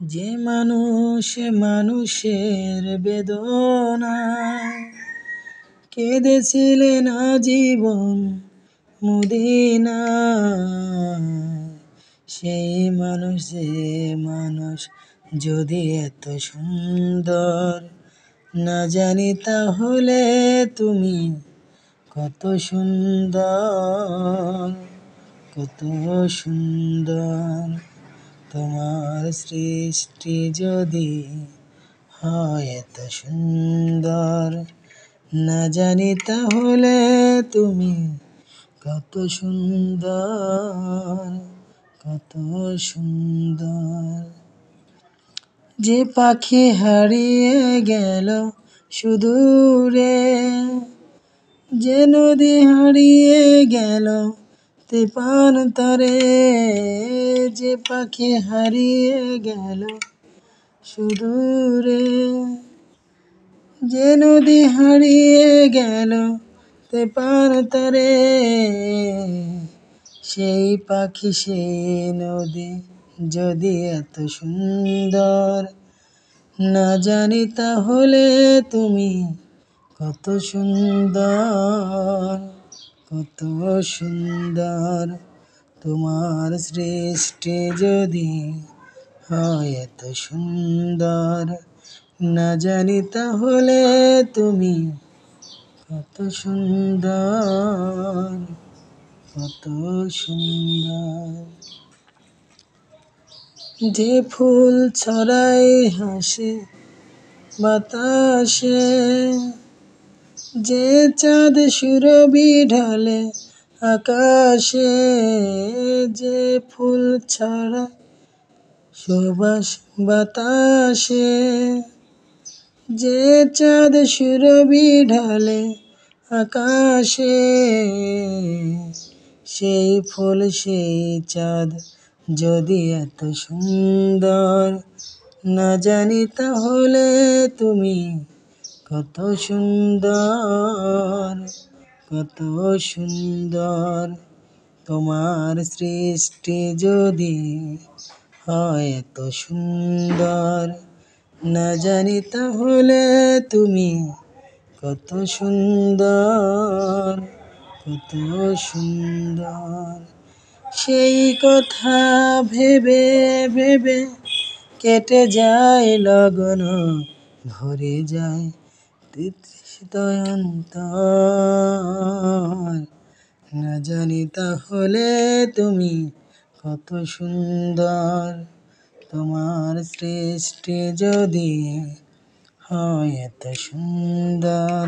যে মানুষ মানুষের বেদনায় কেঁদেছিলেন আজীবন মদিনায়, সেই মানুষ যে মানুষ যদি এত সুন্দর না জানি তাহলে তুমি কত সুন্দর, কত সুন্দর। তোমার সৃষ্টি যদি হয় এত সুন্দর না জানি তাহলে তুমি কত সুন্দর, কত সুন্দর। যে পাখি হারিয়ে গেল সুদূরে, যে নদী হারিয়ে গেল তেপান্তরে, যে পাখি হারিয়ে গেল সুদূরে, যে নদী হারিয়ে গেল তেপান্তরে, সেই পাখি সেই নদী যদি এত সুন্দর না জানি তাহলে তুমি কত সুন্দর, কত সুন্দর। তোমার সৃষ্টি যদি হয় এত সুন্দর না জানি তাহলে তুমি কত সুন্দর, কত সুন্দর। যে ফুল ছড়ায় হাসি বাতাসে, যে চাঁদ সুরভি ঢালে আকাশে, যে ফুল ছড়ায় সুবাস বাতাসে, যে চাঁদ সুরভি ঢালে আকাশে, সেই ফুল সেই চাঁদ যদি এত সুন্দর না জানি তাহলে তুমি কত সুন্দর, কত সুন্দর। তোমার সৃষ্টি যদি হয় এত সুন্দর না জানি তাহলে তুমি কত সুন্দর, কত সুন্দর। সেই কথা ভেবে ভেবে কেটে যায় লগন, ভরে যায় তৃষিত অন্তর, না জানি তাহলে তুমি কত সুন্দর। তোমার সৃষ্টি যদি হয় এত সুন্দর